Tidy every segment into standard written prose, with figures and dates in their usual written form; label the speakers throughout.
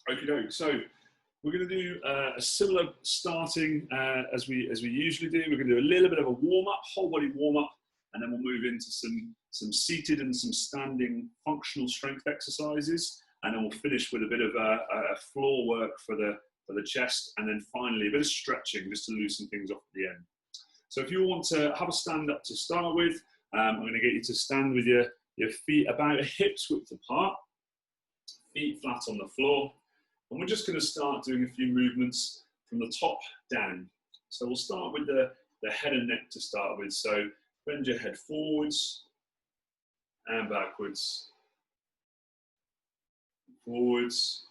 Speaker 1: Okie doke. So we're going to do a similar starting as we usually do. We're going to do a little bit of a warm up, whole body warm up, and then we'll move into some seated and some standing functional strength exercises, and then we'll finish with a bit of a floor work for the chest, and then finally a bit of stretching just to loosen things off at the end. So if you want to have a stand up to start with, I'm going to get you to stand with your feet about a hip's width apart, feet flat on the floor. And we're just going to start doing a few movements from the top down. So we'll start with the head and neck to start with. So bend your head forwards and backwards, forwards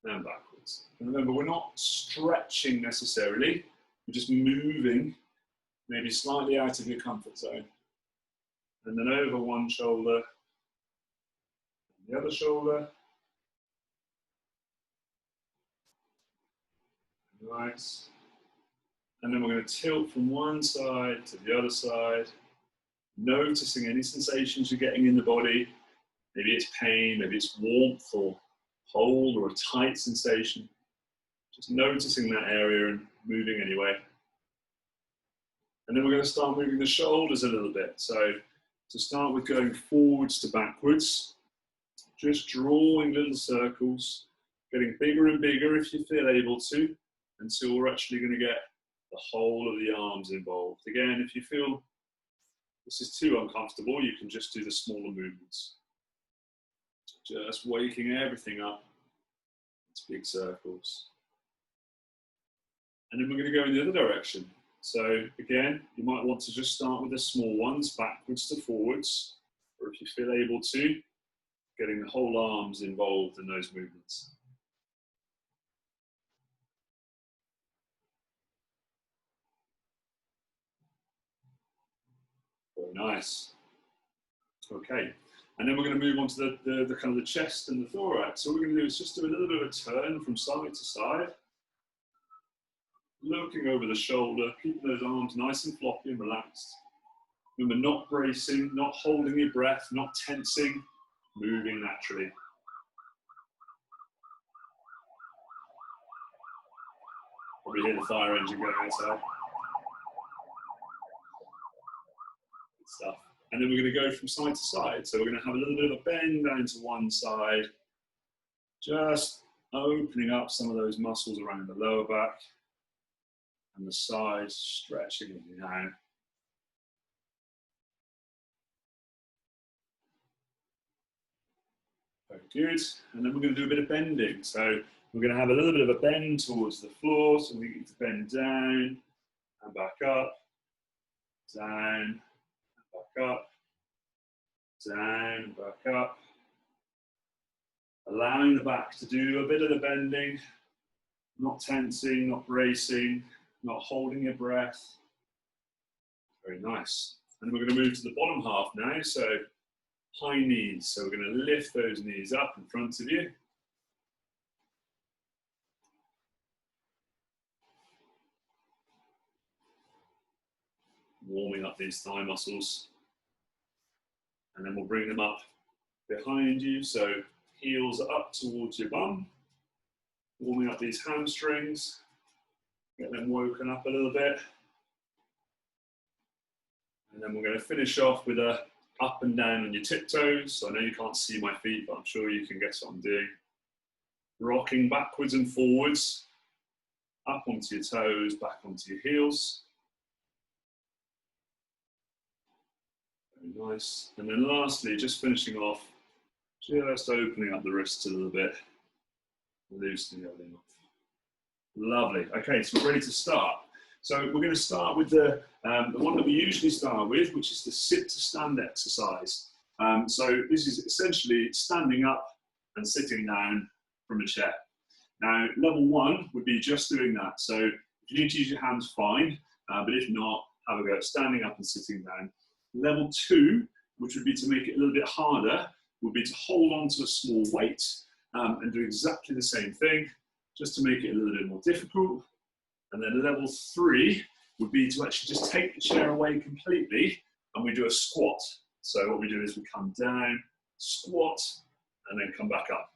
Speaker 1: and backwards. And remember, we're not stretching necessarily, we're just moving maybe slightly out of your comfort zone. And then over one shoulder, and the other shoulder. Nice. And then we're going to tilt from one side to the other side, noticing any sensations you're getting in the body. Maybe it's pain, maybe it's warmth or hold or a tight sensation. Just noticing that area and moving anyway. And then we're going to start moving the shoulders a little bit. So to start with, going forwards to backwards, just drawing little circles, getting bigger and bigger if you feel able to, until we're actually going to get the whole of the arms involved. Again, if you feel this is too uncomfortable, you can just do the smaller movements. Just waking everything up. It's big circles. And then we're going to go in the other direction. So again, you might want to just start with the small ones, backwards to forwards, or if you feel able to, getting the whole arms involved in those movements. Very nice. Okay, and then we're going to move on to the kind of the chest and the thorax. So what we're going to do is just do a little bit of a turn from side to side, looking over the shoulder, keeping those arms nice and floppy and relaxed. Remember, not bracing, not holding your breath, not tensing, moving naturally. Probably hear the fire engine going outside. Good stuff. And then we're going to go from side to side. So we're going to have a little bit of a bend down to one side, just opening up some of those muscles around the lower back and the sides, stretching it down. Very good. And then we're going to do a bit of bending. So we're going to have a little bit of a bend towards the floor. So we need to bend down and back up, down, back up, down, back up. Allowing the back to do a bit of the bending, not tensing, not bracing, not holding your breath. Very nice. And we're going to move to the bottom half now. So high knees. So we're going to lift those knees up in front of you. Warming up these thigh muscles. And then we'll bring them up behind you. So heels up towards your bum. Warming up these hamstrings. Get them woken up a little bit. And then we're going to finish off with a up and down on your tiptoes. So I know you can't see my feet, but I'm sure you can guess what I'm doing. Rocking backwards and forwards. Up onto your toes, back onto your heels. Very nice. And then lastly, just finishing off, just opening up the wrists a little bit. Loosening everything off. Lovely. Okay, so we're ready to start. So we're going to start with the one that we usually start with, which is the sit to stand exercise. So this is essentially standing up and sitting down from a chair. Now, level one would be just doing that. So if you need to use your hands, fine. But if not, have a go at standing up and sitting down. Level two, which would be to make it a little bit harder, would be to hold on to a small weight and do exactly the same thing, just to make it a little bit more difficult. And then level three would be to actually just take the chair away completely and we do a squat. So what we do is we come down, squat, and then come back up.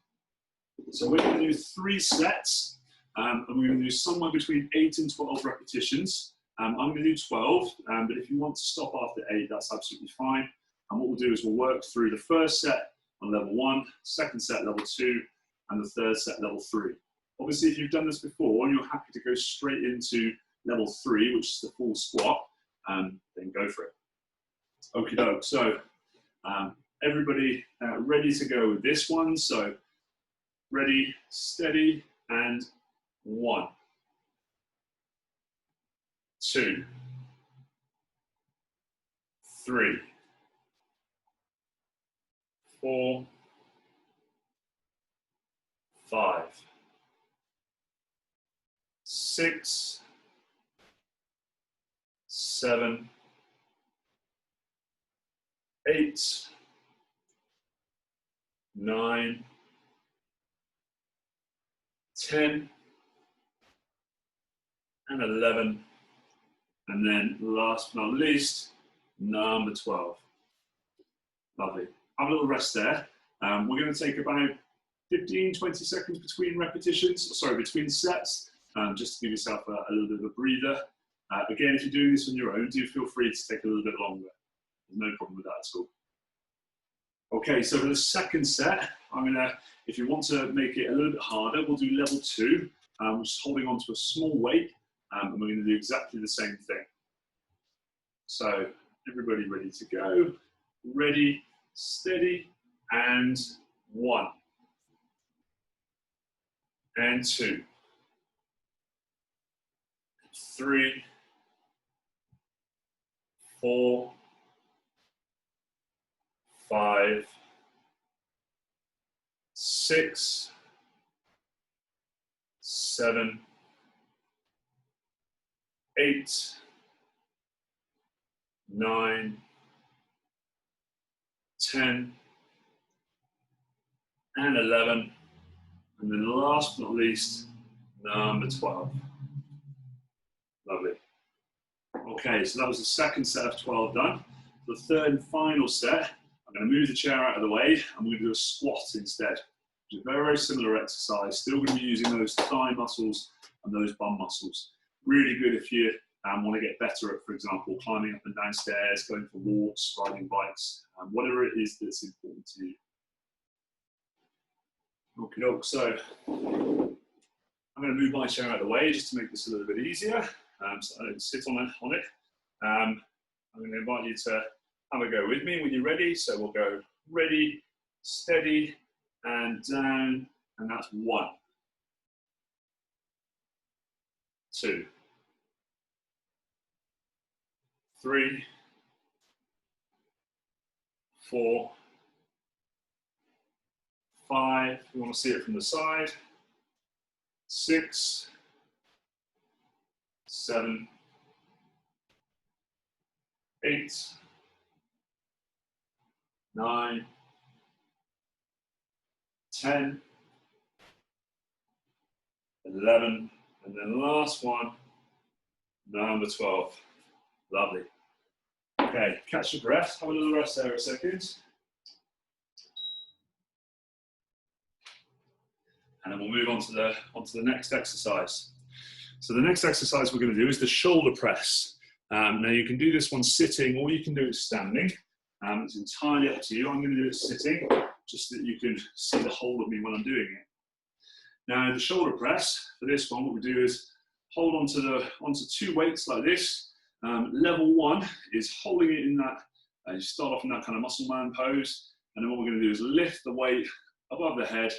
Speaker 1: So we're going to do 3 sets, and we're going to do somewhere between 8 and 12 repetitions. I'm going to do 12, but if you want to stop after 8, that's absolutely fine. And what we'll do is we'll work through the first set on level 1, second set level 2, and the third set level 3. Obviously, if you've done this before and you're happy to go straight into level 3, which is the full squat, then go for it. Okie doke. So everybody ready to go with this one. So ready, steady, and 1, 2, 3, 4, 5, 6, 7, 8, 9, 10, and 11, and then last but not least, number 12. Lovely. Have a little rest there. We're going to take about 15, 20 seconds between repetitions, between sets, just to give yourself a little bit of a breather. Again, if you're doing this on your own, do feel free to take a little bit longer. There's no problem with that at all. Okay, so for the second set, if you want to make it a little bit harder, we'll do level 2, which is holding on to a small weight, and we're going to do exactly the same thing. So, everybody ready to go? Ready, steady, and 1, and 2, 3, 4, 5, 6, 7, 8, 9, 10, and 11, and then last but not least, number 12. Lovely. Okay, so that was the second set of 12 done. The third and final set, I'm going to move the chair out of the way, and we're going to do a squat instead, which is a very, very similar exercise. Still going to be using those thigh muscles and those bum muscles. Really good if you want to get better at, for example, climbing up and down stairs, going for walks, riding bikes, whatever it is that's important to you. Okay, so I'm going to move my chair out of the way just to make this a little bit easier, so I don't sit on it. I'm going to invite you to have a go with me when you're ready. So we'll go ready, steady, and down, and that's 1, 2, 3, 4, 5, you want to see it from the side, 6, 7, 8, 9, 10, 11, and then the last one, number 12. Lovely. Okay, catch your breath, have a little rest there a second. And then we'll move on to the next exercise. So the next exercise we're going to do is the shoulder press. Now you can do this one sitting, or you can do it standing. It's entirely up to you. I'm going to do it sitting, just so that you can see the whole of me when I'm doing it. Now the shoulder press, for this one, what we do is hold onto 2 weights like this. Level 1 is holding it in that, you start off in that kind of muscle man pose, and then what we're going to do is lift the weight above the head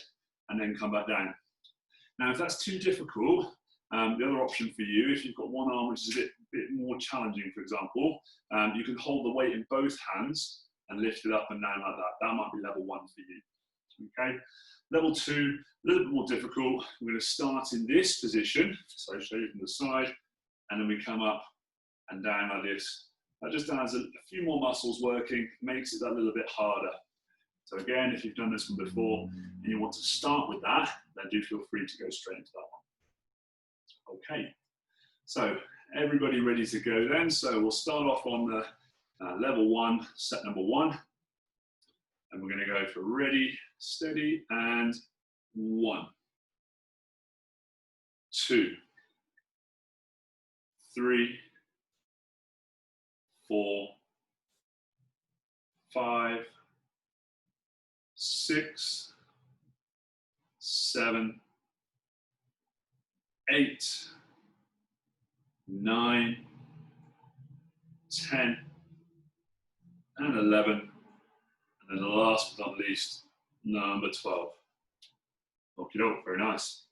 Speaker 1: and then come back down. Now if that's too difficult, the other option for you, if you've got one arm which is a bit more challenging, for example, you can hold the weight in both hands and lift it up and down like that. That might be level 1 for you. Okay. Level 2, a little bit more difficult. We're going to start in this position. So I'll show you from the side, and then we come up and down like this. That just adds a few more muscles working, makes it that little bit harder. So again, if you've done this one before and you want to start with that, then do feel free to go straight into that one. Okay, so everybody ready to go then? So we'll start off on the level 1, set number 1. And we're going to go for ready, steady, and 1, 2, 3, 4, 5, 6, 7, 8, 9, 10, and 11. And then last but not least, number 12. Okie doke, very nice.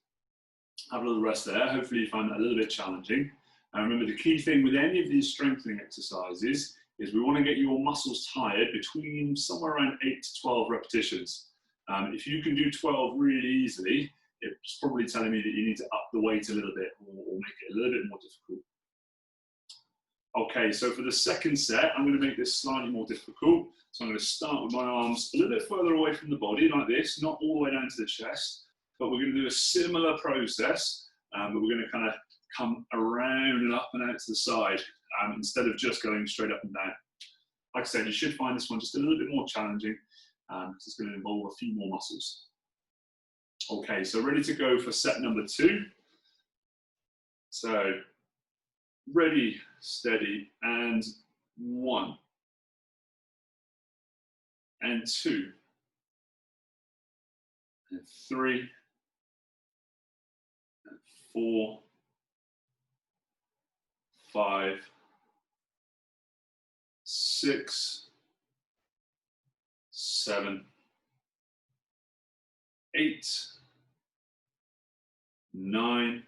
Speaker 1: Have a little rest there. Hopefully you find that a little bit challenging. And remember, the key thing with any of these strengthening exercises is we want to get your muscles tired between somewhere around 8 to 12 repetitions. If you can do 12 really easily, it's probably telling me that you need to up the weight a little bit or make it a little bit more difficult. Okay, so for the second set, I'm going to make this slightly more difficult. So I'm going to start with my arms a little bit further away from the body, like this, not all the way down to the chest, but we're going to do a similar process, but we're going to kind of come around and up and out to the side, instead of just going straight up and down. Like I said, you should find this one just a little bit more challenging, because it's going to involve a few more muscles. Okay, so ready to go for set number 2. So, ready, steady, and 1, and 2, and 3, and 4, 5, 6, 7, 8, 9,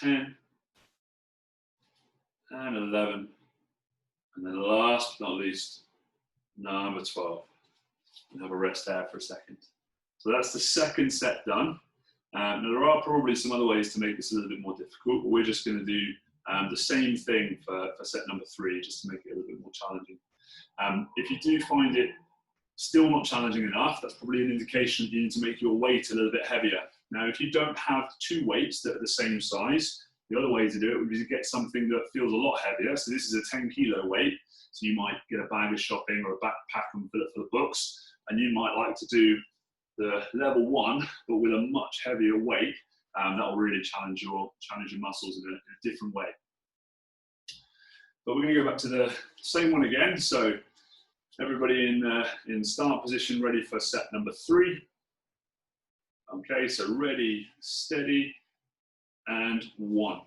Speaker 1: 10, and 11. And then last but not least, number 12. And have a rest there for a second. So that's the second set done. Now there are probably some other ways to make this a little bit more difficult, but we're just going to do the same thing for set number 3, just to make it a little bit more challenging. If you do find it still not challenging enough, that's probably an indication that you need to make your weight a little bit heavier. Now, if you don't have 2 weights that are the same size, the other way to do it would be to get something that feels a lot heavier. So this is a 10 kilo weight. So you might get a bag of shopping or a backpack and fill it full of books. And you might like to do the level 1, but with a much heavier weight. That will really challenge your muscles in a different way. But we're going to go back to the same one again. So everybody in start position, ready for set number 3. Okay, so ready, steady, and 1,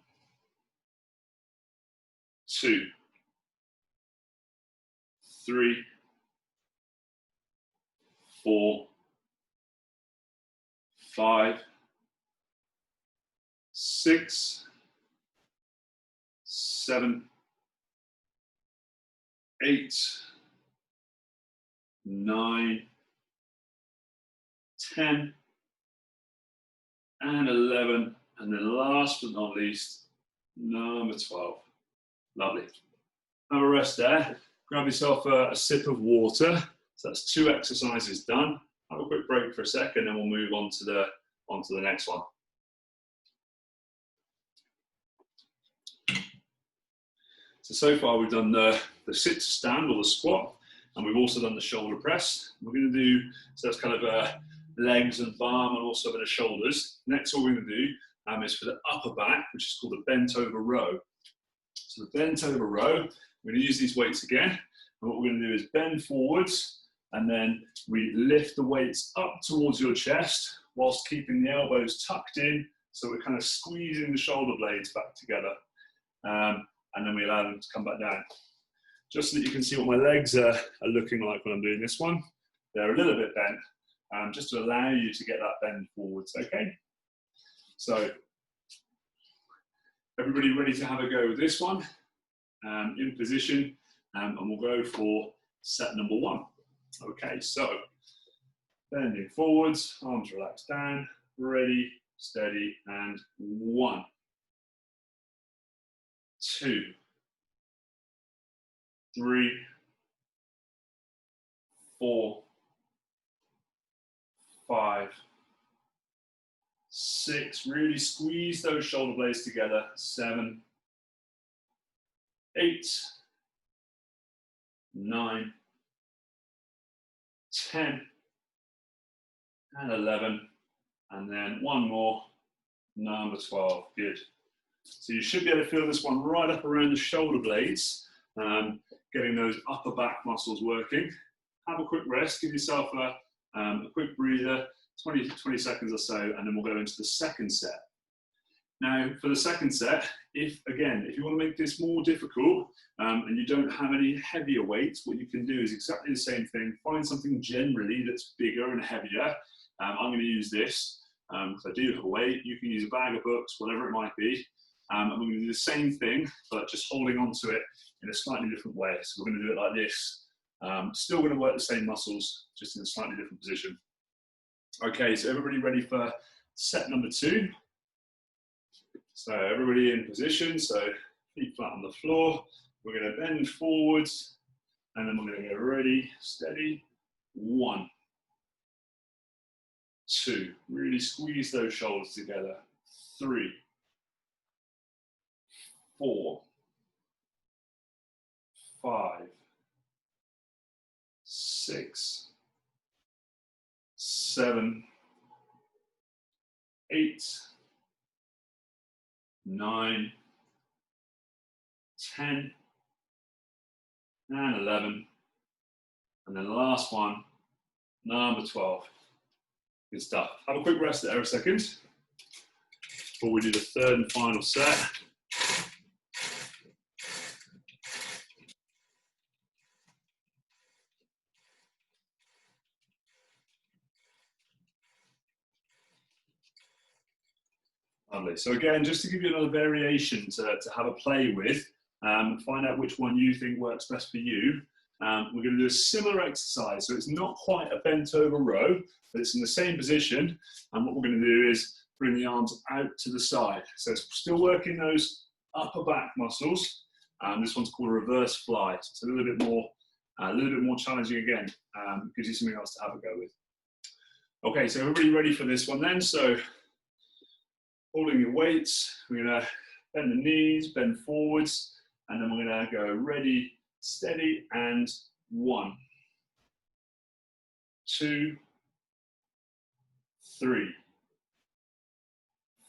Speaker 1: 2, 3, 4, 5, 6, 7, 8, 9, 10, and 11. And then last but not least, number 12. Lovely. Have a rest there. Grab yourself a sip of water. So that's 2 exercises done. Have a quick break for a second, and we'll move on to the next one. So far we've done the sit to stand or the squat, and we've also done the shoulder press. We're going to do, so that's kind of legs and arm and also a bit of shoulders. Next, what we're going to do is for the upper back, which is called the bent over row. So the bent over row, we're going to use these weights again. And what we're going to do is bend forwards, and then we lift the weights up towards your chest whilst keeping the elbows tucked in. So we're kind of squeezing the shoulder blades back together. And then we allow them to come back down. Just so that you can see what my legs are looking like when I'm doing this one. They're a little bit bent, just to allow you to get that bend forwards, okay? So, everybody ready to have a go with this one? In position, and we'll go for set number 1. Okay, so, bending forwards, arms relaxed down, ready, steady, and 1, 2, 3, 4, 5, 6, really squeeze those shoulder blades together, 7, 8, 9, 10, and 11, and then one more, number 12, good. So you should be able to feel this one right up around the shoulder blades, getting those upper back muscles working. Have a quick rest, give yourself a quick breather, 20 to 20 seconds or so, and then we'll go into the second set. Now, for the second set, if you want to make this more difficult and you don't have any heavier weights, what you can do is exactly the same thing. Find something generally that's bigger and heavier. I'm going to use this because I do have a weight. You can use a bag of books, whatever it might be. And we're going to do the same thing, but just holding on to it in a slightly different way. So we're going to do it like this. Still going to work the same muscles, just in a slightly different position. Okay, so everybody ready for set number 2? So everybody in position, so feet flat on the floor. We're going to bend forwards, and then we're going to go ready, steady. 1, 2, really squeeze those shoulders together. 3, 4, 5, 6, 7, 8, 9, 10, and 11. And then the last one, number 12. Good stuff. Have a quick rest there a second before we do the third and final set. Lovely. So again, just to give you another variation to have a play with, find out which one you think works best for you. We're going to do a similar exercise. So it's not quite a bent over row, but it's in the same position. And what we're going to do is bring the arms out to the side. So it's still working those upper back muscles. This one's called a reverse fly. So it's a little bit more challenging again. Gives you something else to have a go with. Okay, so everybody ready for this one then? So holding your weights, we're going to bend the knees, bend forwards, and then we're going to go ready, steady, and 1, 2, 3,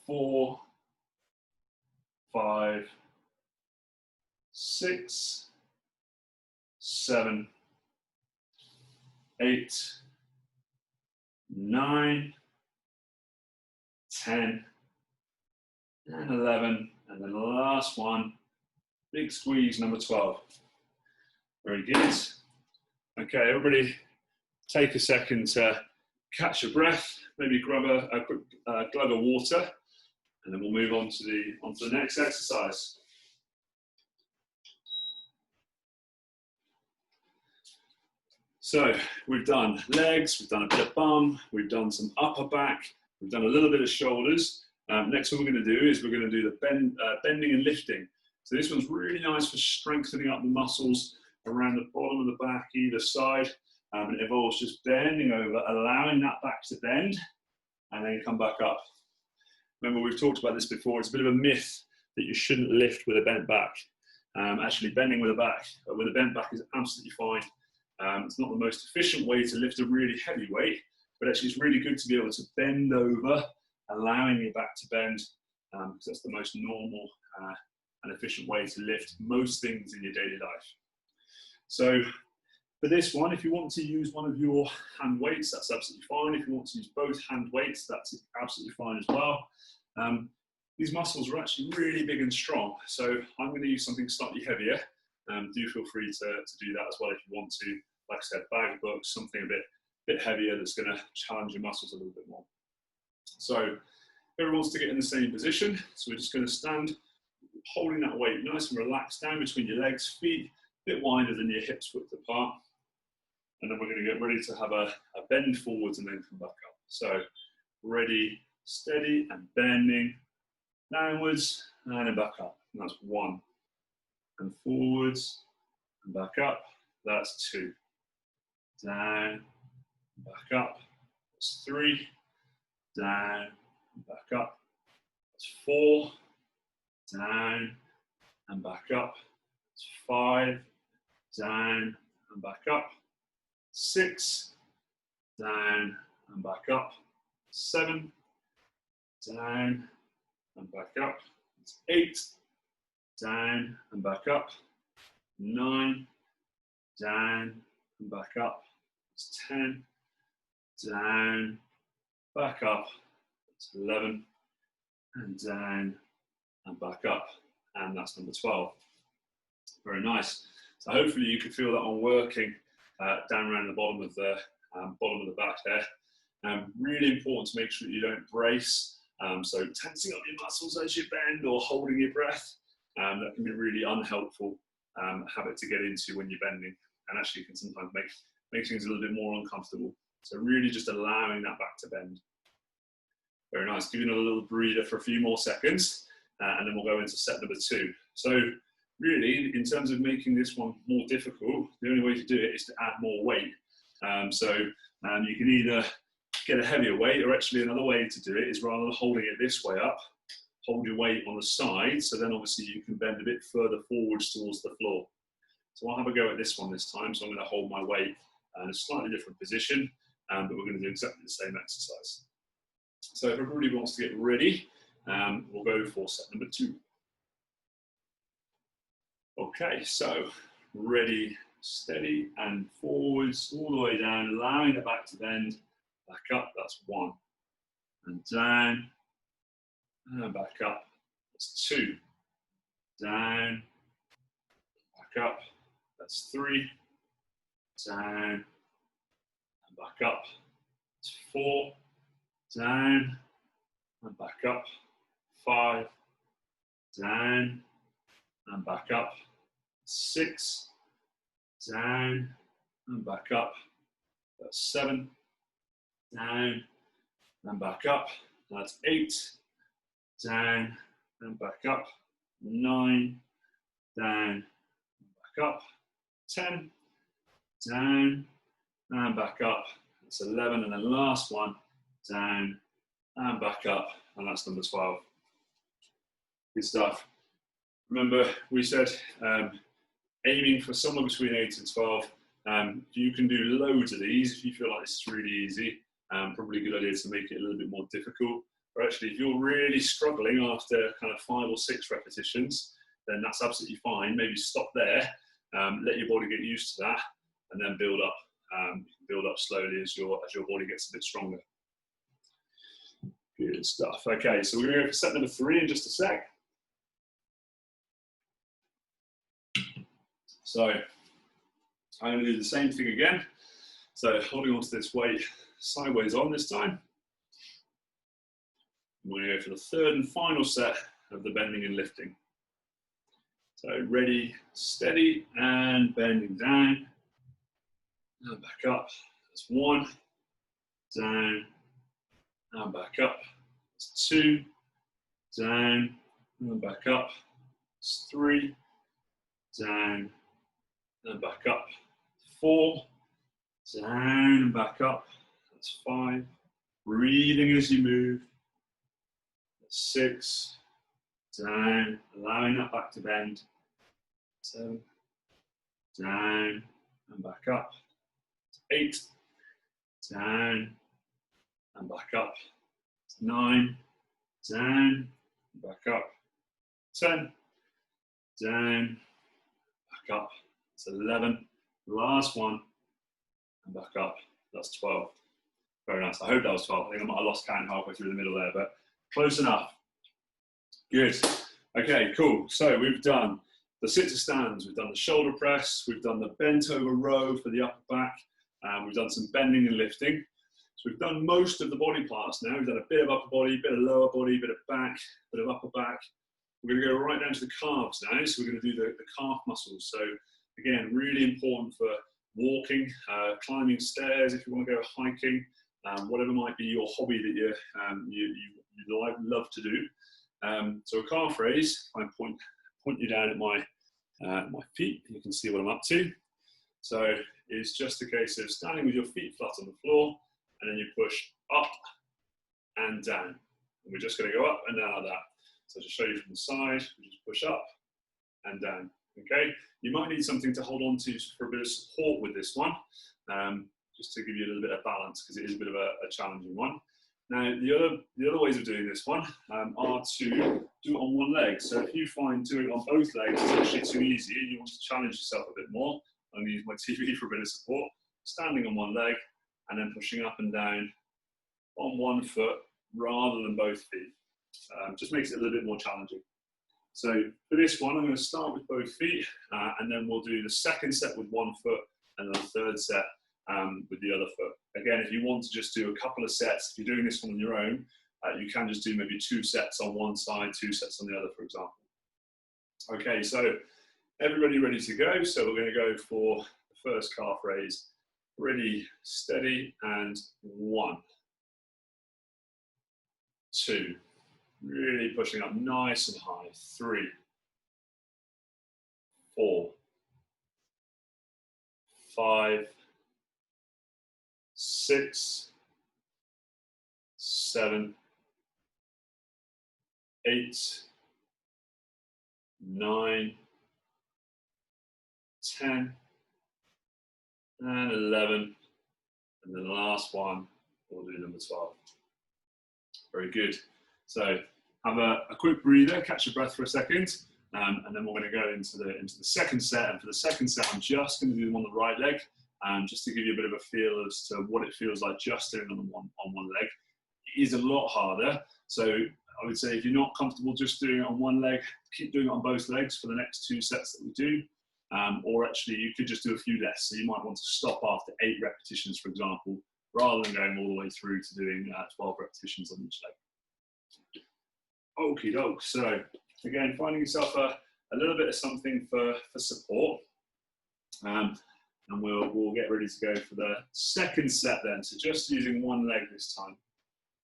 Speaker 1: 4, 5, 6, 7, 8, 9, 10, and 11, and then the last one, big squeeze, number 12. Very good. Okay, everybody take a second to catch your breath, maybe grab a quick glug of water, and then we'll move on to the next exercise. So we've done legs, we've done a bit of bum, we've done some upper back, we've done a little bit of shoulders. Next one we're going to do is we're going to do the bending and lifting. So this one's really nice for strengthening up the muscles around the bottom of the back, either side. It involves just bending over, allowing that back to bend, and then come back up. Remember, we've talked about this before. It's a bit of a myth that you shouldn't lift with a bent back. Actually, bending with a bent back is absolutely fine. It's not the most efficient way to lift a really heavy weight, but actually it's really good to be able to bend over, allowing your back to bend, because that's the most normal and efficient way to lift most things in your daily life. So for this one, if you want to use one of your hand weights, that's absolutely fine. If you want to use both hand weights, that's absolutely fine as well. These muscles are actually really big and strong, so I'm going to use something slightly heavier. Do feel free to do that as well if you want to. Like I said, bag of books, something a bit heavier that's going to challenge your muscles a little bit more. So everyone wants to get in the same position. So we're just going to stand, holding that weight nice and relaxed down between your legs, feet a bit wider than your hips width apart. And then we're going to get ready to have a bend forwards and then come back up. So ready, steady, and bending downwards and then back up. And that's 1. And forwards and back up. That's 2. Down, back up. That's 3. Down, back up. That's 4. Down and back up. That's 5. Down and back up. 6. Down and back up. 7, down and back up. It's 8, down and back up. 9, down and back up. It's 10, down, back up. It's 11, and down and back up. And that's number 12. Very nice. So hopefully you can feel that one working down around the bottom of the back there. Really important to make sure that you don't brace. So tensing up your muscles as you bend or holding your breath. That can be a really unhelpful habit to get into when you're bending, and actually can sometimes make things a little bit more uncomfortable. So really just allowing that back to bend. Very nice. Giving it a little breather for a few more seconds, and then we'll go into set number 2. So really, in terms of making this one more difficult, the only way to do it is to add more weight. You can either get a heavier weight, or actually another way to do it is rather than holding it this way up, hold your weight on the side, so then obviously you can bend a bit further forwards towards the floor. So I'll have a go at this one this time. So I'm going to hold my weight in a slightly different position, but we're going to do exactly the same exercise. So if everybody wants to get ready, we'll go for set number 2. Okay, so ready, steady, and forwards, all the way down, allowing the back to bend, back up, that's 1, and down, and back up, that's 2, down, back up, that's 3, down, and back up, that's 4, down, and back up, 5, down, and back up, 6, down, and back up, that's 7, down, and back up, that's 8, down, and back up, 9, down, and back up, 10, down, and back up, that's 11, and then last one, down, and back up, and that's number 12. Good stuff. Remember, we said aiming for somewhere between 8 and 12. You can do loads of these if you feel like this is really easy. Probably a good idea to make it a little bit more difficult. Or actually, if you're really struggling after kind of 5 or 6 repetitions, then that's absolutely fine. Maybe stop there, let your body get used to that, and then build up. Build up slowly as your body gets a bit stronger. Good stuff. Okay, so we're going to go for set number 3 in just a sec. So I'm going to do the same thing again. So holding onto this weight sideways on this time. We're going to go for the 3rd and final set of the bending and lifting. So ready, steady, and bending down. And back up. That's 1. Down. And back up. That's 2. Down. And back up. That's 3. Down. And back up. 4. Down and back up. That's 5. Breathing as you move. That's 6. Down. Allowing that back to bend. 7. Down and back up. 8. Down and back up. 9. Down and back up. 10. Down. Back up. It's 11. Last one. And back up. That's 12. Very nice. I hope that was 12. I think I might have lost count halfway through the middle there, but close enough. Good. Okay, cool. So we've done the sit to stands, we've done the shoulder press, we've done the bent over row for the upper back, we've done some bending and lifting. So we've done most of the body parts now. We've done a bit of upper body, a bit of lower body, a bit of back, a bit of upper back. We're going to go right down to the calves now. So we're going to do the calf muscles. So again, really important for walking, climbing stairs if you want to go hiking, whatever might be your hobby that you love to do. So a calf raise, I point you down at my feet, you can see what I'm up to. So it's just a case of standing with your feet flat on the floor, and then you push up and down. And we're just going to go up and down like that. So to show you from the side, we just push up and down. Okay, you might need something to hold on to for a bit of support with this one. just to give you a little bit of balance because it is a bit of a challenging one. Now, the other ways of doing this one are to do it on one leg. So if you find doing it on both legs is actually too easy and you want to challenge yourself a bit more, I'm going to use my TV for a bit of support. Standing on one leg and then pushing up and down on one foot rather than both feet. Just makes it a little bit more challenging. So for this one, I'm going to start with both feet and then we'll do the second set with one foot and then the third set with the other foot. Again, if you want to just do a couple of sets, if you're doing this one on your own, you can just do maybe 2 sets on one side, 2 sets on the other, for example. Okay, so everybody ready to go? So we're going to go for the first calf raise. Ready, steady, and 1, 2. Really pushing up nice and high. 3, 4, 5, 6, 7, 8, 9, 10, and 11. And then the last one, we'll do number 12. Very good. So have a quick breather, catch your breath for a second, and then we're going to go into the second set. And for the second set, I'm just going to do them on the right leg, just to give you a bit of a feel as to what it feels like just doing them on one leg. It is a lot harder. So I would say if you're not comfortable just doing it on one leg, keep doing it on both legs for the next 2 sets that we do. Or actually, you could just do a few less. So you might want to stop after 8 repetitions, for example, rather than going all the way through to doing 12 repetitions on each leg. Okie doke. So again, finding yourself a little bit of something for support. And we'll get ready to go for the second set then. So just using one leg this time.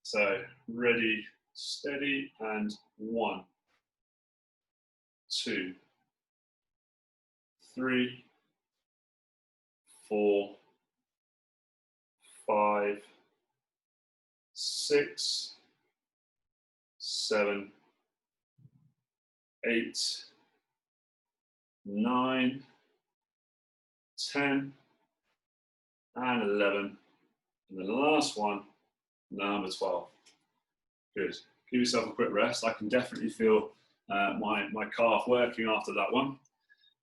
Speaker 1: So ready, steady, and 1, 2, 3, 4, 5, 6, 7, 8, 9, 10, and 11. And the last one, number 12. Good. Give yourself a quick rest. I can definitely feel my calf working after that one.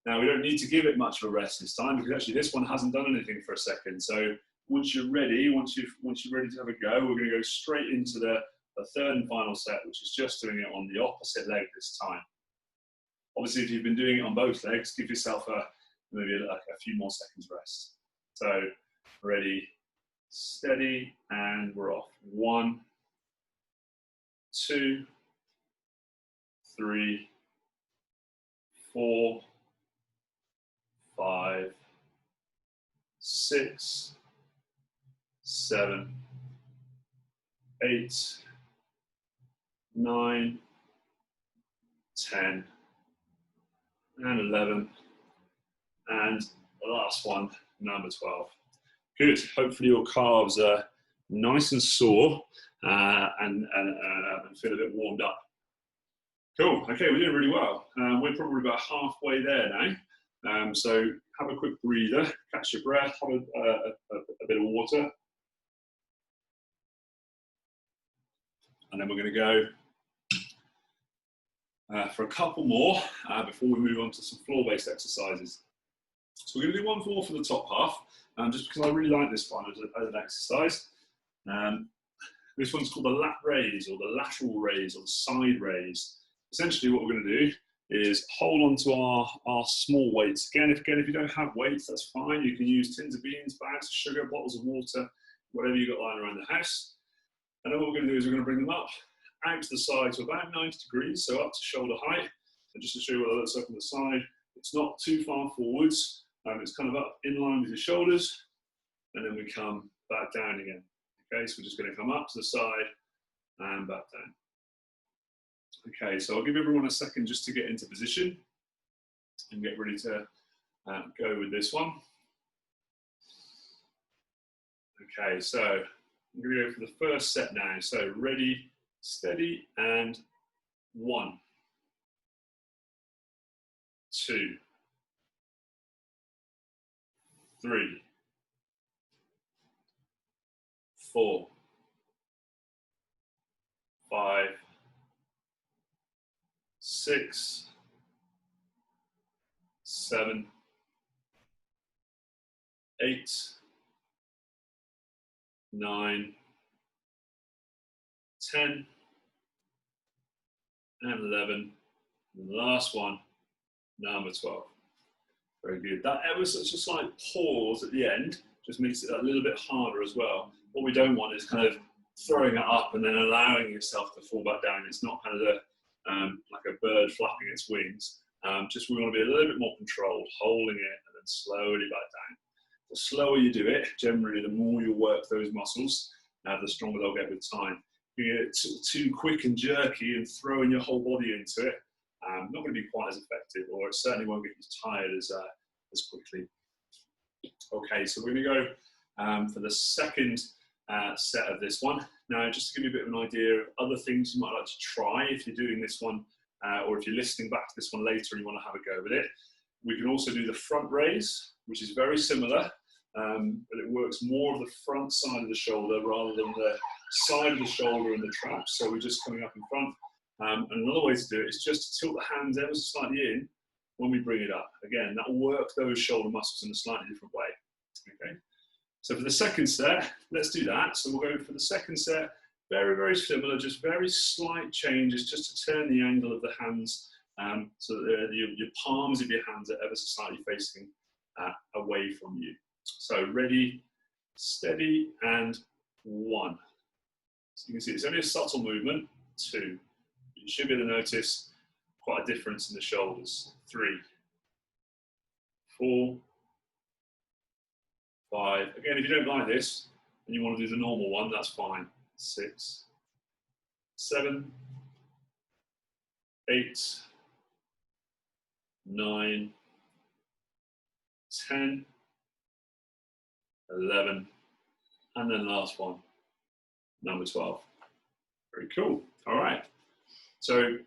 Speaker 1: Now, we don't need to give it much of a rest this time because actually this one hasn't done anything for a second. So once you're ready, once you're ready to have a go, we're going to go straight into the third and final set, which is just doing it on the opposite leg this time. Obviously, if you've been doing it on both legs, give yourself maybe a few more seconds rest. So ready, steady, and we're off. 1, 2, 3, 4, 5, 6, 7, 8, 9, 10, and 11, and the last one, number 12. Good. Hopefully your calves are nice and sore and feel a bit warmed up. Cool. Okay, we're doing really well. We're probably about halfway there now. So have a quick breather, catch your breath, have a bit of water. And then we're going to go for a couple more before we move on to some floor-based exercises. So we're going to do one more for the top half, just because I really like this one as an exercise. This one's called the lat raise, or the lateral raise, or the side raise. Essentially what we're going to do is hold on to our small weights. Again, if you don't have weights, that's fine. You can use tins of beans, bags of sugar, bottles of water, whatever you've got lying around the house. And then what we're going to do is we're going to bring them up out to the side to about 90 degrees, so up to shoulder height. And just to show you what it looks like on the side, it's not too far forwards. It's kind of up in line with your shoulders, and then we come back down again. Okay, so we're just going to come up to the side and back down. Okay, so I'll give everyone a second just to get into position and get ready to go with this one. Okay, so I'm going to go for the first set now. So ready, steady, and 1, 2, 3, 4, 5, 6, 7, 8, 9, 10, and 11. And the last one, number 12. Very good. That ever such a slight pause at the end just makes it a little bit harder as well. What we don't want is kind of throwing it up and then allowing yourself to fall back down. It's not kind of like a bird flapping its wings. Just we want to be a little bit more controlled, holding it and then slowly back down. The slower you do it, generally the more you'll work those muscles, the stronger they'll get with time. If you get too quick and jerky and throwing your whole body into it, not going to be quite as effective, or it certainly won't get you tired as quickly. Okay, so we're going to go for the second set of this one. Now, just to give you a bit of an idea of other things you might like to try if you're doing this one, or if you're listening back to this one later and you want to have a go with it. We can also do the front raise, which is very similar, but it works more of the front side of the shoulder rather than the side of the shoulder and the traps. So we're just coming up in front. And another way to do it is just to tilt the hands ever so slightly in when we bring it up. Again, that will work those shoulder muscles in a slightly different way. Okay. So for the second set, let's do that. So we'll go for the second set, very, very similar, just very slight changes just to turn the angle of the hands so that your palms of your hands are ever so slightly facing away from you. So ready, steady, and 1. So you can see it's only a subtle movement. 2. You should be able to notice quite a difference in the shoulders. 3, 4, 5. Again, if you don't like this and you want to do the normal one, that's fine. 6, 7, 8, 9, 10, 11, and then last one, number 12. Very cool. All right. So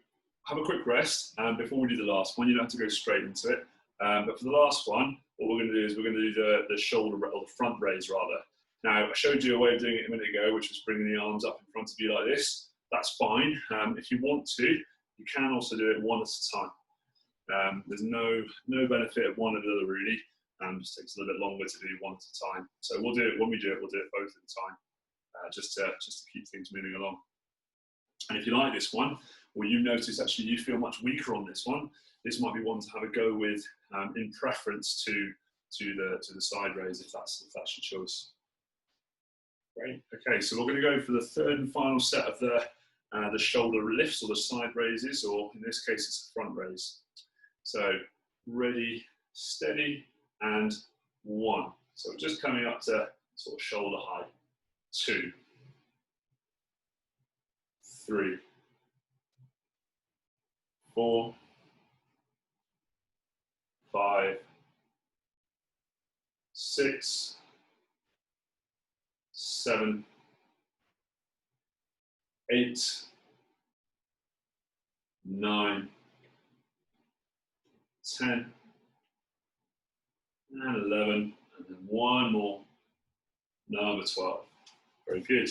Speaker 1: have a quick rest before we do the last one. You don't have to go straight into it. But for the last one, what we're going to do is we're going to do the shoulder, or the front raise rather. Now, I showed you a way of doing it a minute ago, which was bringing the arms up in front of you like this. That's fine. If you want to, you can also do it one at a time. There's no benefit of one at the other really. It just takes a little bit longer to do one at a time. So we'll do it when we do it. We'll do it both at a time, just to keep things moving along. And if you like this one, or you notice actually you feel much weaker on this one, this might be one to have a go with in preference to the side raise if that's your choice. Great. Okay, so we're going to go for the third and final set of the shoulder lifts or the side raises, or in this case it's a front raise. So ready, steady, and 1. So we're just coming up to sort of shoulder height. 2, 3, 4, 5, 6, 7, 8, 9, 10, and 11, and then one more, number 12. Very good.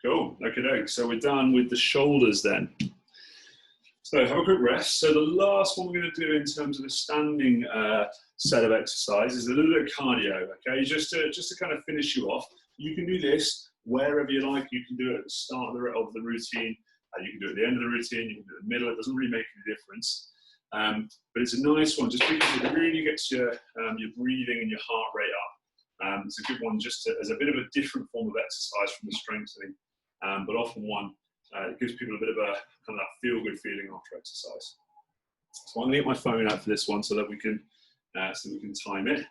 Speaker 1: Cool. Okay, so we're done with the shoulders then. So have a quick rest. So the last one we're going to do in terms of a standing set of exercises is a little bit of cardio. Okay, just to kind of finish you off. You can do this wherever you like. You can do it at the start of the routine. You can do it at the end of the routine. You can do it in the middle. It doesn't really make any difference. But it's a nice one just because it really gets your breathing and your heart rate up. It's a good one just as a bit of a different form of exercise from the strengthening, but often one it gives people a bit of a kind of that feel-good feeling after exercise. So I'm going to get my phone out for this one so that we can time it.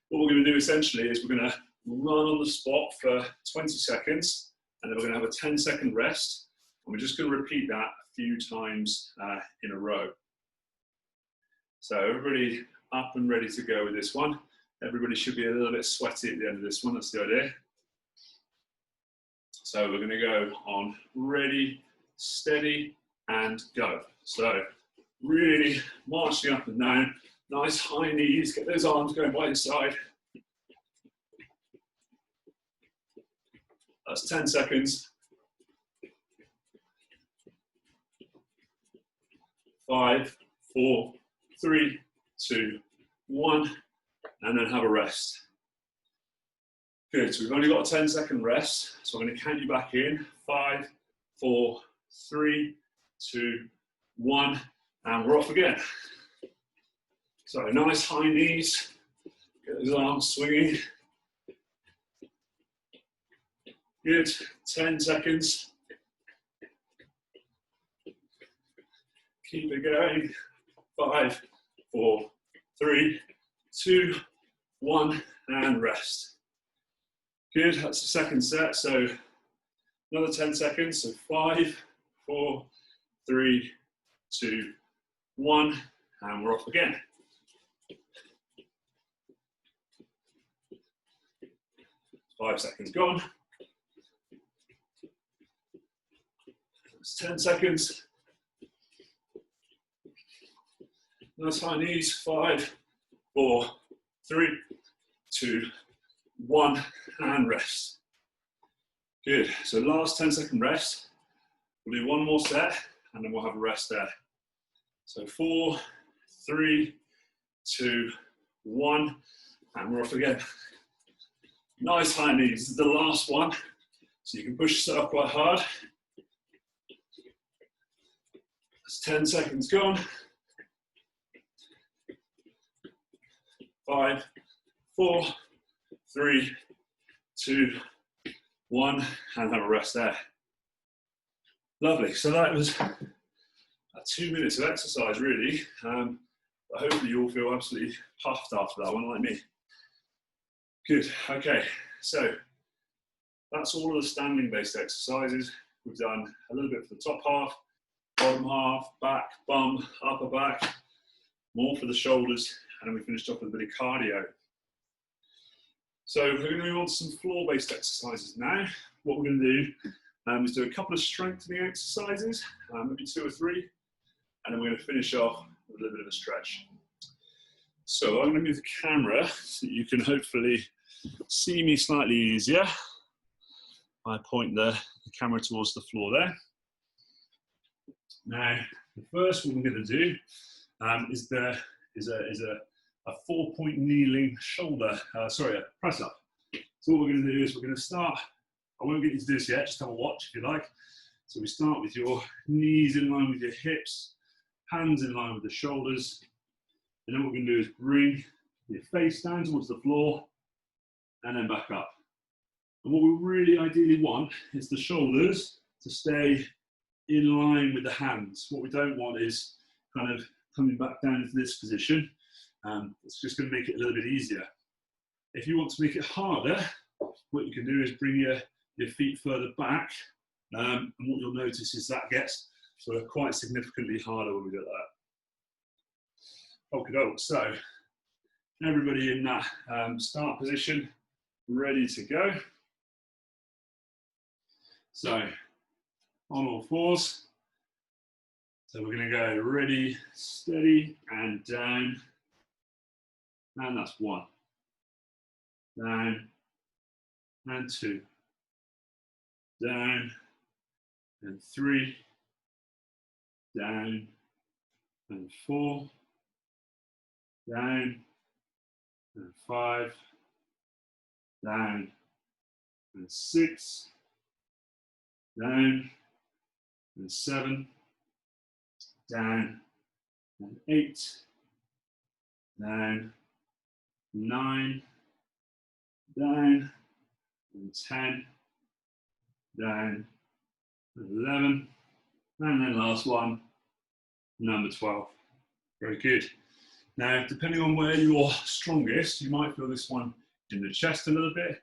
Speaker 1: What we're going to do essentially is we're going to run on the spot for 20 seconds, and then we're going to have a 10-second rest, and we're just going to repeat that a few times in a row. So everybody up and ready to go with this one. Everybody should be a little bit sweaty at the end of this one, that's the idea. So we're going to go on ready, steady, and go. So really marching up and down, nice high knees, get those arms going by your side. That's 10 seconds. 5, 4, 3, 2, 1, and then have a rest. Good, so we've only got a 10-second rest, so I'm going to count you back in. 5, 4, 3, 2, 1, and we're off again. So nice high knees, get those arms swinging. Good, 10 seconds. Keep it going. 5, 4, 3, 2, 1, and rest. Good, that's the second set. So another 10 seconds. So 5, 4, 3, 2, 1, and we're off again. Five seconds gone. That's 10 seconds. Nice high knees. 5, 4, 3, 2, 1, and rest. Good. So last 10-second rest. We'll do one more set, and then we'll have a rest there. So 4, 3, 2, 1, and we're off again. Nice high knees. This is the last one, so you can push yourself quite hard. That's 10 seconds gone. 5, 4, 3, 2, 1, and have a rest there. Lovely. So that was 2 minutes of exercise, really. But hopefully you all feel absolutely puffed after that one, like me. Good. Okay. So that's all of the standing-based exercises. We've done a little bit for the top half, bottom half, back, bum, upper back, more for the shoulders, and then we finished off with a bit of cardio. So we're going to move on to some floor-based exercises now. What we're going to do is do a couple of strengthening exercises, maybe 2 or 3, and then we're going to finish off with a little bit of a stretch. So I'm going to move the camera so that you can hopefully see me slightly easier. I point the camera towards the floor there. Now, the first one we're going to do is a 4-point kneeling shoulder, a press up. So what we're going to do is we're going to start, I won't get you to do this yet, just have a watch if you like. So we start with your knees in line with your hips, hands in line with the shoulders, and then what we're going to do is bring your face down towards the floor and then back up. And what we really ideally want is the shoulders to stay in line with the hands. What we don't want is kind of coming back down into this position. It's just going to make it a little bit easier. If you want to make it harder, what you can do is bring your feet further back, and what you'll notice is that gets sort of quite significantly harder when we do that. Okay, so everybody in that start position, ready to go. So on all fours. So we're going to go ready, steady, and down. And that's 1. Down, and 2. Down, and 3. Down, and 4. Down, and 5. Down, and 6. Down, and 7. Down, and 8. Down, 9, down, and 10, down, 11, and then last one, number 12. Very good. Now, depending on where you're strongest, you might feel this one in the chest a little bit.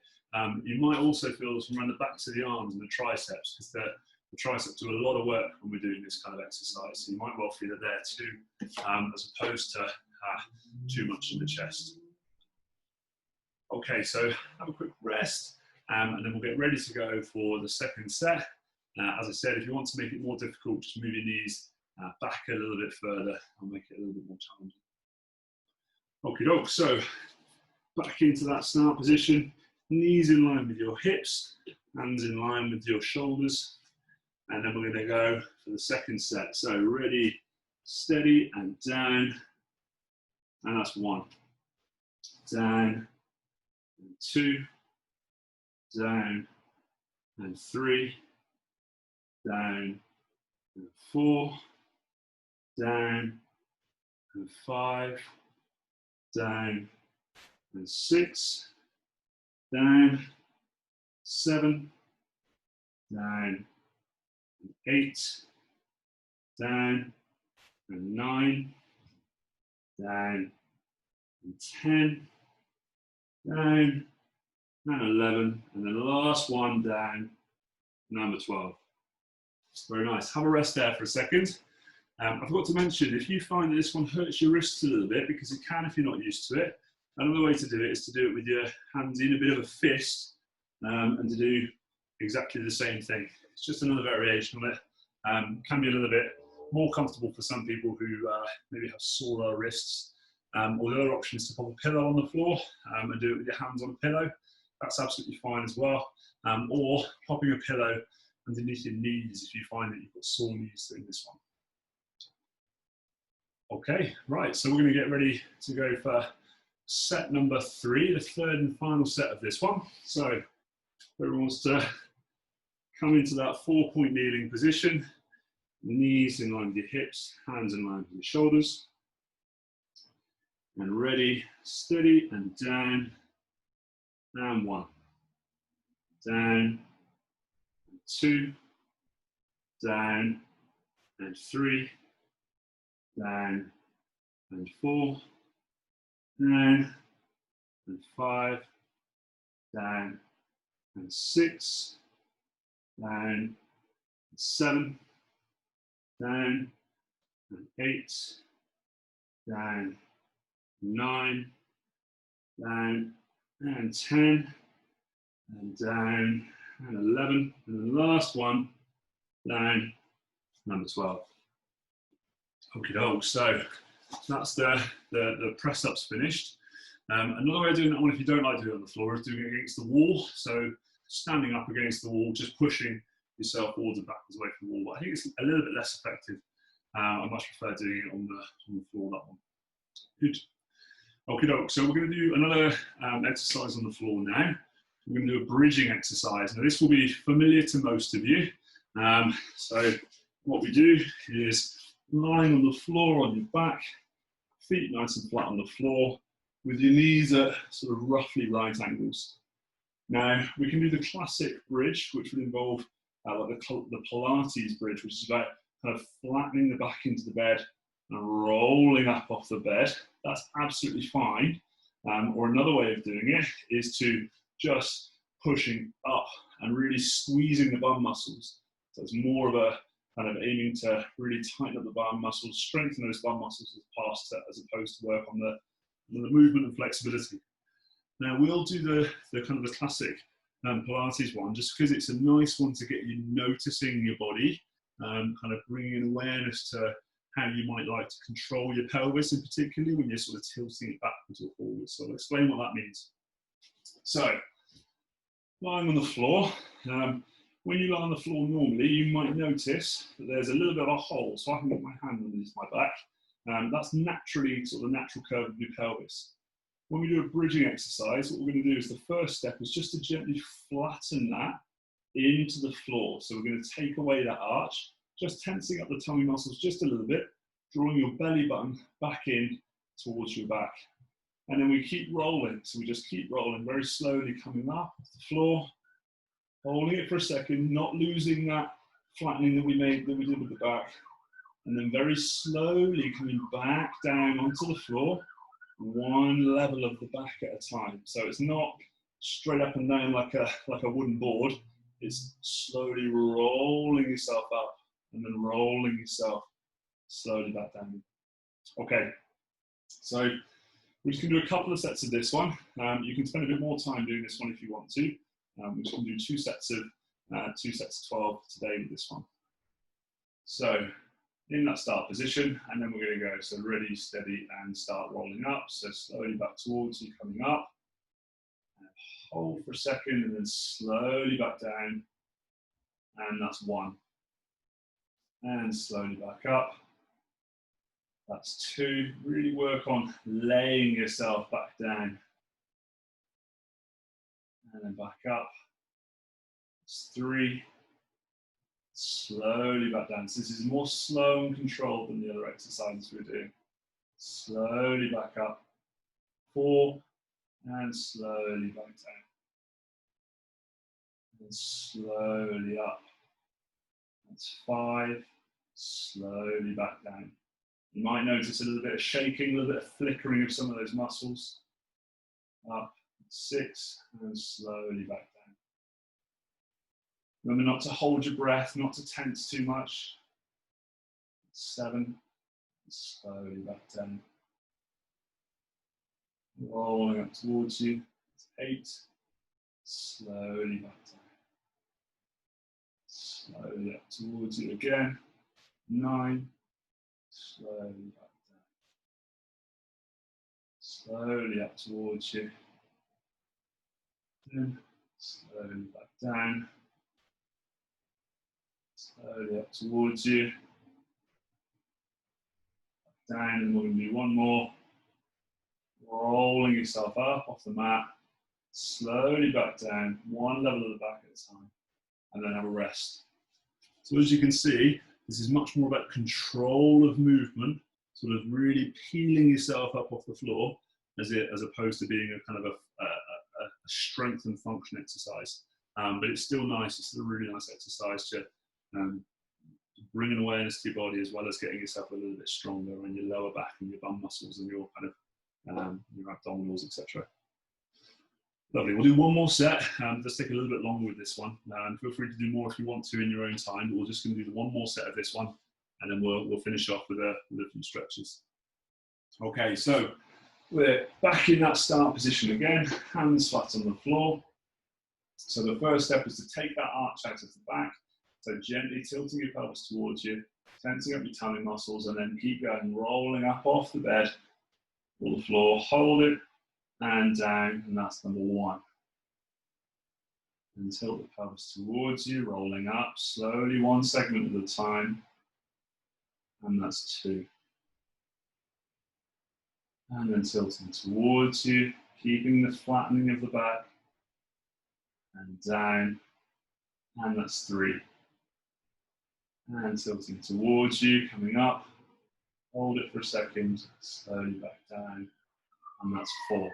Speaker 1: You might also feel this one around the backs of the arms and the triceps, because the triceps do a lot of work when we're doing this kind of exercise. So you might well feel it there too, as opposed to too much in the chest. Okay, so have a quick rest, and then we'll get ready to go for the second set. As I said, if you want to make it more difficult, just move your knees back a little bit further and make it a little bit more challenging. Okay, doke, so back into that start position, knees in line with your hips, hands in line with your shoulders. And then we're going to go for the second set. So ready, steady, and down. And that's 1. Down, and 2. Down, and 3. Down, and 4. Down, and 5. Down, and 6. Down, 7. Down, and 8. Down, and 9. Down, and 10. Down, and 11. And then the last one down, number 12. Very nice. Have a rest there for a second. I forgot to mention, if you find that this one hurts your wrists a little bit, because it can if you're not used to it, another way to do it is to do it with your hands in a bit of a fist, and to do exactly the same thing. It's just another variation on it. Can be a little bit more comfortable for some people who maybe have sore wrists. Or the other option is to pop a pillow on the floor and do it with your hands on a pillow. That's absolutely fine as well. Or popping a pillow underneath your knees if you find that you've got sore knees doing this one. Okay, right, so we're going to get ready to go for set number 3, the third and final set of this one. So everyone wants to come into that 4-point kneeling position, knees in line with your hips, hands in line with your shoulders. And ready, steady, and down, and 1. Down, and 2, down, and 3, down, and 4, down, and 5, down, and 6, down, and 7, down, and 8, down, 9, down, and 10, and down, and 11, and the last one, down, number 12. Okie doke, so that's the press ups finished. Another way of doing that one, if you don't like to do it on the floor, is doing it against the wall. So standing up against the wall, just pushing yourself forwards and backwards away from the wall. I think it's a little bit less effective. I much prefer doing it on the floor, that one. Good. Okie doke, so we're going to do another exercise on the floor now. We're going to do a bridging exercise. Now this will be familiar to most of you. So what we do is lying on the floor on your back, feet nice and flat on the floor, with your knees at sort of roughly right angles. Now we can do the classic bridge, which would involve like the Pilates bridge, which is about kind of flattening the back into the bed and rolling up off the bed. That's absolutely fine. Or another way of doing it is to just pushing up and really squeezing the bum muscles. So it's more of a kind of aiming to really tighten up the bum muscles, strengthen those bum muscles as opposed to work on the movement and flexibility. Now we'll do the kind of the classic Pilates one, just because it's a nice one to get you noticing your body, kind of bringing awareness to how you might like to control your pelvis, in particular when you're sort of tilting it backwards or forwards. So I'll explain what that means. So, lying on the floor. When you lie on the floor normally, you might notice that there's a little bit of a hole, so I can get my hand underneath my back. That's naturally sort of the natural curve of your pelvis. When we do a bridging exercise, what we're going to do is the first step is just to gently flatten that into the floor. So we're going to take away that arch, just tensing up the tummy muscles just a little bit, drawing your belly button back in towards your back. And then we keep rolling. So we just keep rolling very slowly, coming up off the floor, holding it for a second, not losing that flattening that we did with the back. And then very slowly coming back down onto the floor, one level of the back at a time. So it's not straight up and down like a wooden board. It's slowly rolling yourself up and then rolling yourself slowly back down. Okay, so we're just going to do a couple of sets of this one. You can spend a bit more time doing this one if you want to. We're just going to do two sets of 12 today with this one. So in that start position, and then we're going to go, so ready, steady, and start rolling up. So slowly back towards you, coming up, and hold for a second, and then slowly back down. And that's 1. And slowly back up. That's 2. Really work on laying yourself back down. And then back up. That's 3. Slowly back down. So this is more slow and controlled than the other exercises we're doing. Slowly back up. 4. And slowly back down. And slowly up. That's 5. Slowly back down. You might notice a little bit of shaking, a little bit of flickering of some of those muscles. Up. 6. And slowly back down. Remember not to hold your breath, not to tense too much. 7. Slowly back down. Rolling up towards you. 8. Slowly back down. Slowly up towards you again. 9. Slowly back down. Slowly up towards you. 10. Slowly back down. Slowly up towards you. Back down, and we're going to do one more. Rolling yourself up off the mat. Slowly back down, one level of the back at a time, and then have a rest. So as you can see, this is much more about control of movement, sort of really peeling yourself up off the floor, as opposed to being a kind of a strength and function exercise. But it's still nice. It's still a really nice exercise to bring an awareness to your body, as well as getting yourself a little bit stronger on your lower back and your bum muscles and your kind of your abdominals, etc. Lovely. We'll do one more set. Let's take a little bit longer with this one. Feel free to do more if you want to in your own time, but we're just going to do the one more set of this one, and then we'll finish off with a few stretches. Okay, so we're back in that start position again, hands flat on the floor. So the first step is to take that arch out of the back, so gently tilting your pelvis towards you, tensing up your tummy muscles, and then keep going, rolling up off the bed, or the floor, hold it, and down, and that's number 1. And tilt the pelvis towards you, rolling up, slowly, one segment at a time, and that's 2. And then tilting towards you, keeping the flattening of the back, and down, and that's 3. And tilting towards you, coming up, hold it for a second, slowly back down, and that's 4.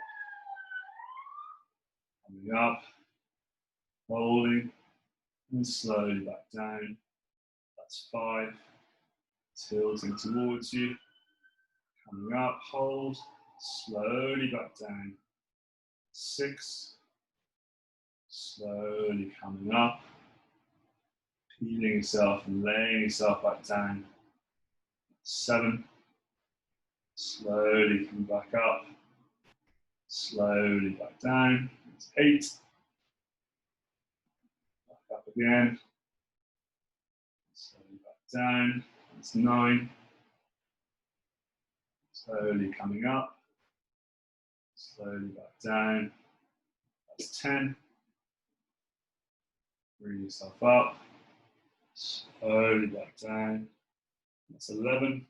Speaker 1: Coming up, holding, and slowly back down, that's 5. Tilting towards you, coming up, hold, slowly back down, 6. Slowly coming up, peeling yourself and laying yourself back down, 7. Slowly coming back up, slowly back down, that's 8. Back up again, slowly back down, that's 9. Slowly coming up, slowly back down, that's 10. Bring yourself up, slowly back down, that's 11.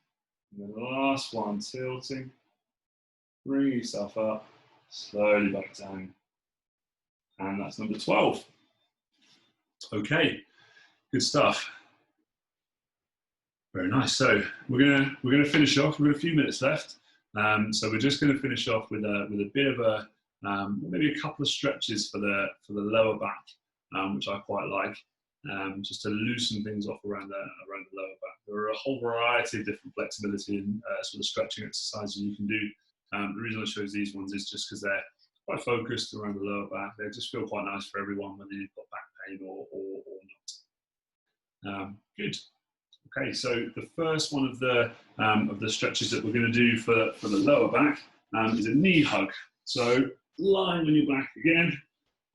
Speaker 1: And then the last one, tilting, bring yourself up, slowly back down, and that's number 12. Okay, good stuff. Very nice. So we're gonna finish off. We've got a few minutes left, so we're just going to finish off with a bit of a maybe a couple of stretches for the lower back, which I quite like, just to loosen things off around the lower back. There are a whole variety of different flexibility and sort of stretching exercises you can do. The reason I chose these ones is just because they're quite focused around the lower back. They just feel quite nice for everyone, whether you've got back pain or not. Good. Okay, so the first one of the stretches that we're going to do for the lower back is a knee hug. So lying on your back again,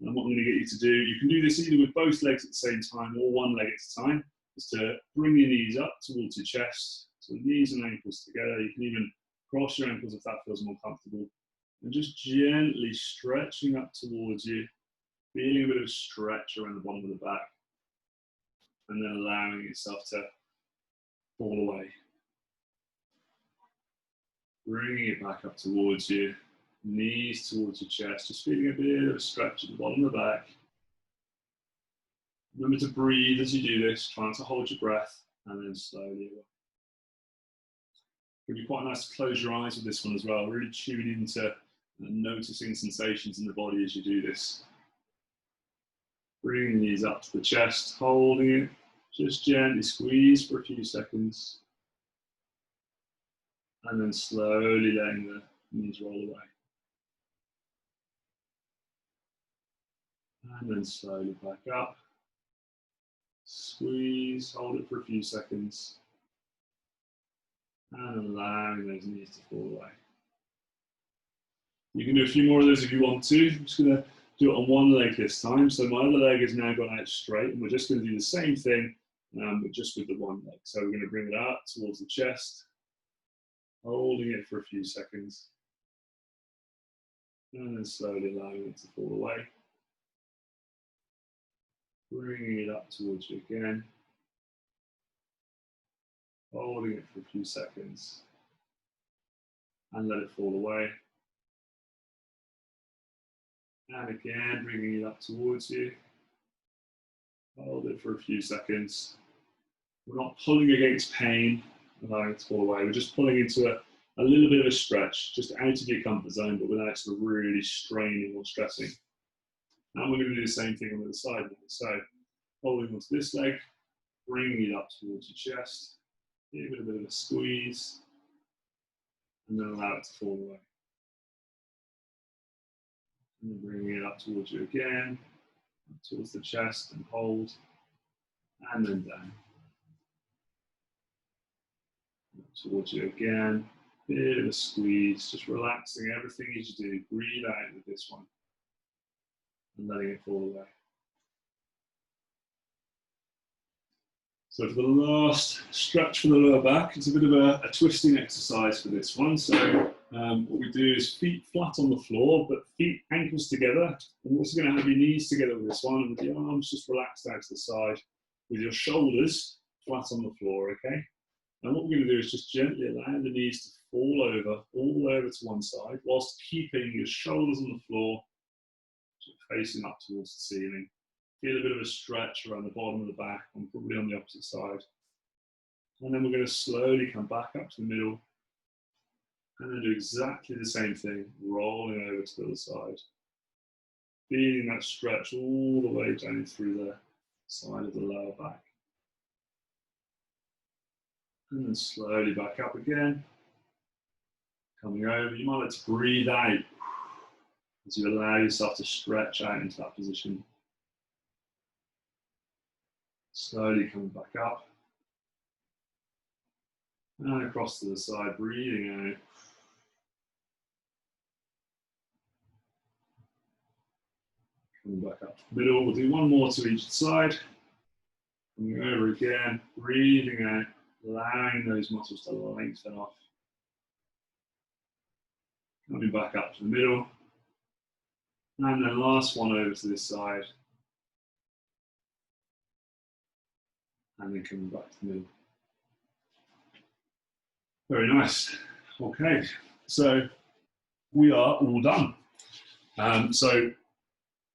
Speaker 1: and what I'm going to get you to do, you can do this either with both legs at the same time or one leg at a time, is to bring your knees up towards your chest, so knees and ankles together. You can even cross your ankles if that feels more comfortable, and just gently stretching up towards you Feeling a bit of stretch around the bottom of the back, and then allowing yourself to fall away. Bringing it back up towards you, knees towards your chest, just feeling a bit of a stretch at the bottom of the back. Remember to breathe as you do this, trying to hold your breath, and then slowly away. It'd be quite nice to close your eyes with this one as well, really tune into noticing sensations in the body as you do this. Bringing the knees up to the chest, holding it, just gently squeeze for a few seconds. And then slowly letting the knees roll away. And then slowly back up. Squeeze, hold it for a few seconds. And allowing those knees to fall away. You can do a few more of those if you want to. I'm just going to do it on one leg this time. So my other leg has now gone out straight, and we're just going to do the same thing, but just with the one leg. So we're going to bring it out towards the chest, holding it for a few seconds, and then slowly allowing it to fall away. Bringing it up towards you again, holding it for a few seconds, and let it fall away. And again, bringing it up towards you. Hold it for a few seconds. We're not pulling against pain, allowing it to fall away. We're just pulling into a little bit of a stretch, just out of your comfort zone, but without sort of really straining or stressing. And we're going to do the same thing on the other side now. So, holding onto this leg, bringing it up towards your chest, give it a bit of a squeeze, and then allow it to fall away. And then bringing it up towards you again, up towards the chest, and hold, and then down. Up towards you again, bit of a squeeze, just relaxing everything as you do. Breathe out with this one, and letting it fall away. So for the last stretch for the lower back, it's a bit of a twisting exercise for this one. So what we do is feet flat on the floor, but feet ankles together. And we're also going to have your knees together with this one, and with your arms just relaxed out to the side, with your shoulders flat on the floor, okay? And what we're going to do is just gently allow the knees to fall over, all the way over to one side, whilst keeping your shoulders on the floor, facing up towards the ceiling. Feel a bit of a stretch around the bottom of the back, and probably on the opposite side. And then we're going to slowly come back up to the middle, and then do exactly the same thing, rolling over to the other side. Feeling that stretch all the way down through the side of the lower back. And then slowly back up again. Coming over, you might like to breathe out as you allow yourself to stretch out into that position. Slowly coming back up. And across to the side, breathing out. Coming back up to the middle. We'll do one more to each side. Coming over again, breathing out, allowing those muscles to lengthen off. Coming back up to the middle. And then last one over to this side. And then coming back to the middle. Very nice. Okay, so we are all done. So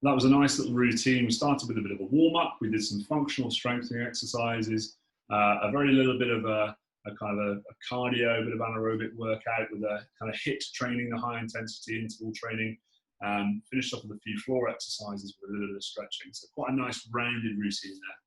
Speaker 1: that was a nice little routine. We started with a bit of a warm-up. We did some functional strengthening exercises, a very little bit of a kind of a cardio, a bit of anaerobic workout with a kind of HIIT training, a high intensity interval training. Finished off with a few floor exercises with a little bit of stretching. So quite a nice rounded routine there.